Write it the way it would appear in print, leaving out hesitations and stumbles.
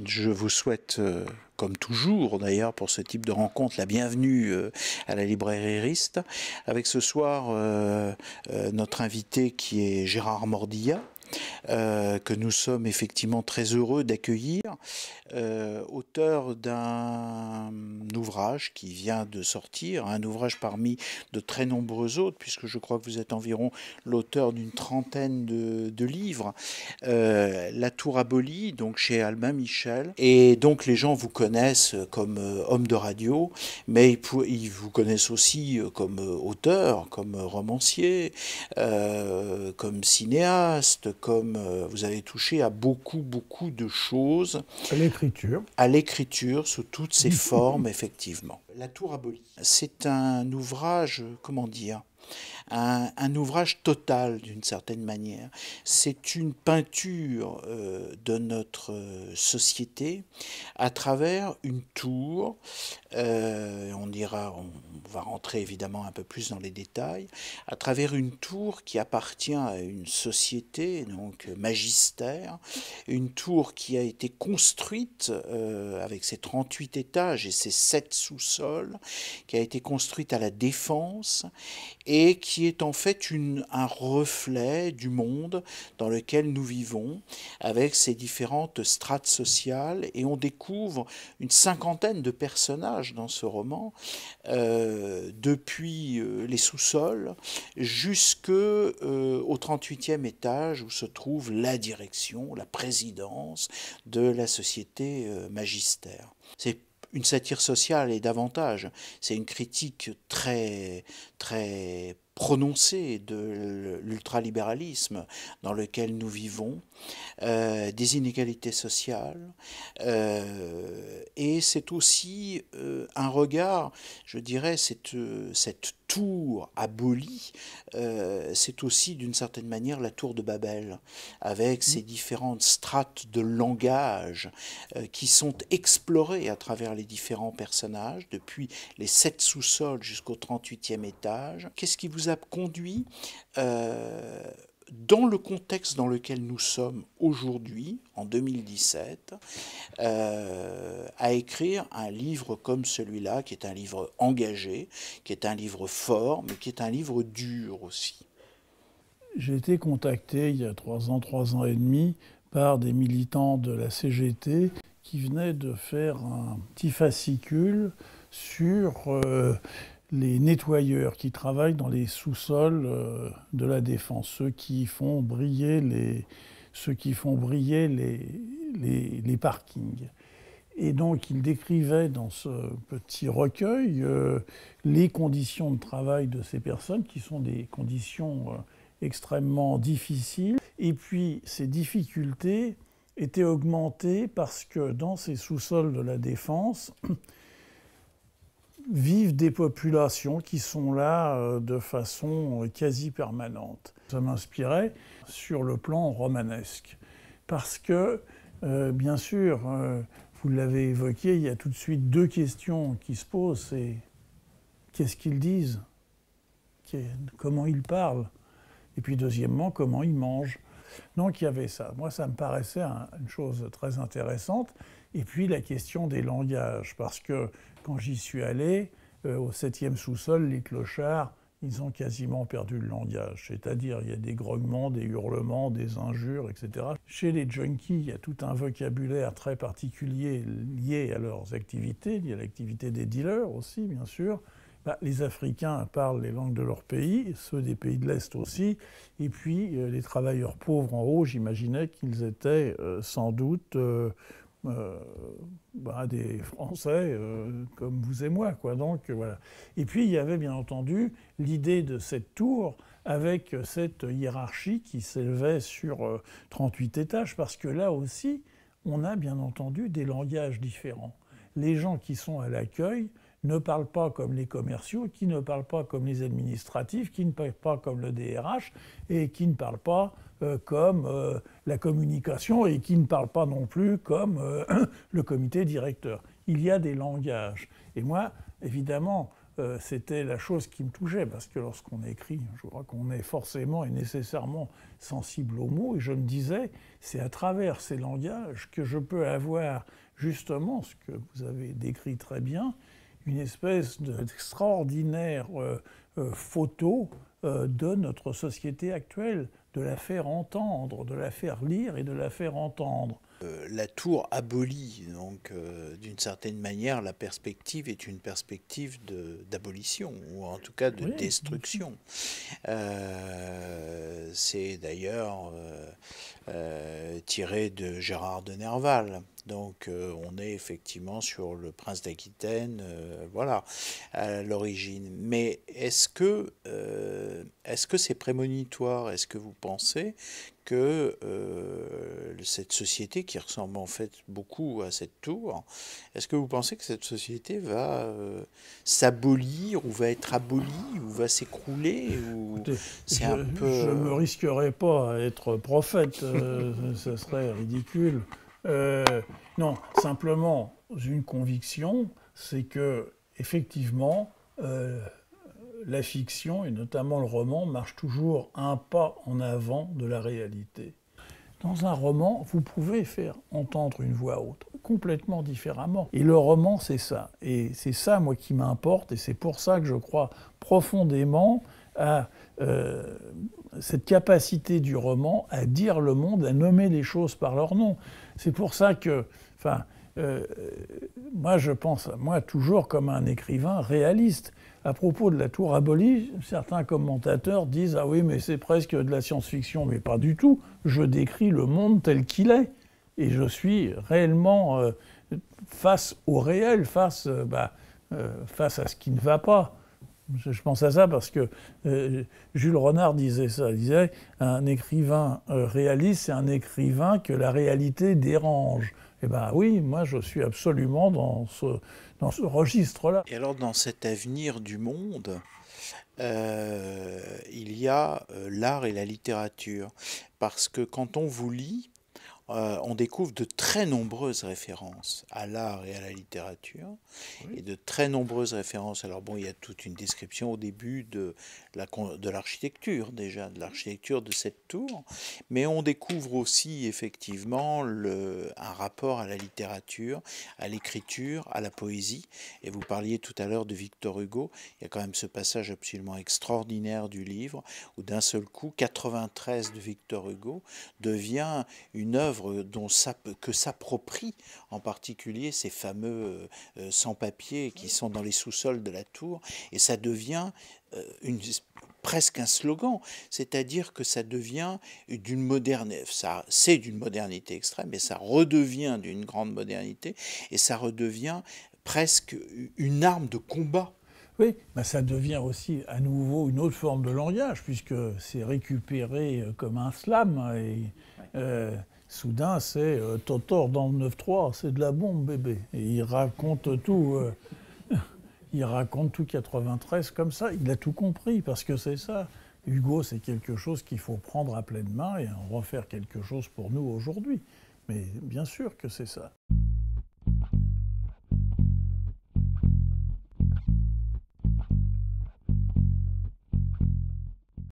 Je vous souhaite, comme toujours d'ailleurs pour ce type de rencontre, la bienvenue à la librairie Rist, avec ce soir notre invité qui est Gérard Mordillat, que nous sommes effectivement très heureux d'accueillir, auteur d'un ouvrage qui vient de sortir, un ouvrage parmi de très nombreux autres, puisque je crois que vous êtes environ l'auteur d'une trentaine de livres, La Tour abolie, donc chez Albin Michel. Et donc les gens vous connaissent comme homme de radio, mais ils vous connaissent aussi comme auteur, comme romancier, comme cinéaste, comme vous avez touché à beaucoup de choses. À l'écriture. À l'écriture, sous toutes ses formes, effectivement. La Tour abolie, c'est un ouvrage, comment dire, un ouvrage total d'une certaine manière. C'est une peinture de notre société à travers une tour. On va rentrer évidemment un peu plus dans les détails, à travers une tour qui appartient à une société, donc magistère, une tour qui a été construite avec ses 38 étages et ses 7 sous-sols, qui a été construite à la Défense et qui est en fait un reflet du monde dans lequel nous vivons, avec ses différentes strates sociales, et on découvre une cinquantaine de personnages dans ce roman, depuis les sous-sols jusqu'au 38e étage où se trouve la direction, la présidence de la société magistère. C'est une satire sociale et davantage. C'est une critique très prononcée de l'ultralibéralisme dans lequel nous vivons, des inégalités sociales, et c'est aussi un regard, je dirais, cette tour abolie, c'est aussi d'une certaine manière la tour de Babel, avec ses différentes strates de langage qui sont explorées à travers les différents personnages, depuis les 7 sous-sols jusqu'au 38e étage. Qu'est-ce qui vous a conduit dans le contexte dans lequel nous sommes aujourd'hui, en 2017, à écrire un livre comme celui-là, qui est un livre engagé, qui est un livre fort, mais qui est un livre dur aussi? J'ai été contacté il y a 3 ans et demi, par des militants de la CGT qui venaient de faire un petit fascicule sur les nettoyeurs qui travaillent dans les sous-sols de la Défense, ceux qui font briller les parkings. Et donc, il décrivait dans ce petit recueil les conditions de travail de ces personnes, qui sont des conditions extrêmement difficiles. Et puis, ces difficultés étaient augmentées parce que dans ces sous-sols de la Défense vivent des populations qui sont là de façon quasi permanente. Ça m'inspirait sur le plan romanesque. Parce que, bien sûr, vous l'avez évoqué, il y a tout de suite 2 questions qui se posent. C'est qu'est-ce qu'ils disent? Comment ils parlent? Et puis deuxièmement, comment ils mangent? Donc il y avait ça. Moi, ça me paraissait une chose très intéressante. Et puis la question des langages, parce que quand j'y suis allé, au 7e sous-sol, les clochards, ils ont quasiment perdu le langage. C'est-à-dire, il y a des grognements, des hurlements, des injures, etc. Chez les junkies, il y a tout un vocabulaire très particulier lié à leurs activités, lié à l'activité des dealers aussi, bien sûr. Les Africains parlent les langues de leur pays, ceux des pays de l'Est aussi. Et puis, les travailleurs pauvres en haut, j'imaginais qu'ils étaient sans doute des Français comme vous et moi, quoi. Donc, voilà. Et puis, il y avait bien entendu l'idée de cette tour avec cette hiérarchie qui s'élevait sur 38 étages, parce que là aussi, on a bien entendu des langages différents. Les gens qui sont à l'accueil ne parlent pas comme les commerciaux, qui ne parlent pas comme les administratifs, qui ne parlent pas comme le DRH, et qui ne parlent pas comme la communication, et qui ne parlent pas non plus comme le comité directeur. Il y a des langages. Et moi, évidemment, c'était la chose qui me touchait, parce que lorsqu'on écrit, je crois qu'on est forcément et nécessairement sensible aux mots, et je me disais, c'est à travers ces langages que je peux avoir justement ce que vous avez décrit très bien, une espèce d'extraordinaire photo de notre société actuelle, de la faire entendre, de la faire lire et de la faire entendre. La tour abolit, donc d'une certaine manière, la perspective est une perspective d'abolition, ou en tout cas de Oui. destruction. C'est d'ailleurs tiré de Gérard de Nerval. Donc on est effectivement sur le prince d'Aquitaine, voilà, à l'origine. Mais est-ce que c'est prémonitoire? Est-ce que vous pensez que cette société qui ressemble en fait beaucoup à cette tour, est-ce que vous pensez que cette société va s'abolir ou va être abolie ou va s'écrouler ou c'est un peu... Je ne me risquerais pas à être prophète, ce serait ridicule. Non, simplement, une conviction, c'est que effectivement, la fiction, et notamment le roman, marche toujours un pas en avant de la réalité. Dans un roman, vous pouvez faire entendre une voix autre, complètement différemment. Et le roman, c'est ça. Et c'est ça, moi, qui m'importe, et c'est pour ça que je crois profondément à cette capacité du roman à dire le monde, à nommer les choses par leur nom. C'est pour ça que, moi, je pense à moi toujours comme un écrivain réaliste. À propos de la tour abolie, certains commentateurs disent « Ah oui, mais c'est presque de la science-fiction ». Mais pas du tout. Je décris le monde tel qu'il est. Et je suis réellement face au réel, face à ce qui ne va pas. Je pense à ça parce que Jules Renard disait ça. Il disait « Un écrivain réaliste, c'est un écrivain que la réalité dérange ». Eh bien oui, moi je suis absolument dans ce registre-là. Et alors dans cet avenir du monde, il y a l'art et la littérature. Parce que quand on vous lit, on découvre de très nombreuses références à l'art et à la littérature, oui. Et de très nombreuses références. Alors bon, il y a toute une description au début de l'architecture, déjà, de l'architecture de cette tour, mais on découvre aussi effectivement un rapport à la littérature, à l'écriture, à la poésie. Et vous parliez tout à l'heure de Victor Hugo, il y a quand même ce passage absolument extraordinaire du livre, où d'un seul coup, 93 de Victor Hugo devient une œuvre que s'approprient en particulier ces fameux sans-papiers qui sont dans les sous-sols de la tour, et ça devient presque un slogan, c'est-à-dire que ça devient c'est d'une modernité extrême, mais ça redevient d'une grande modernité, et ça redevient presque une arme de combat. Oui, ben ça devient aussi à nouveau une autre forme de langage, puisque c'est récupéré comme un slam, et soudain, c'est Totor dans le 9-3, c'est de la bombe, bébé. Et il raconte tout, il raconte tout 93 comme ça. Il a tout compris, parce que c'est ça. Hugo, c'est quelque chose qu'il faut prendre à pleine main et en refaire quelque chose pour nous aujourd'hui. Mais bien sûr que c'est ça.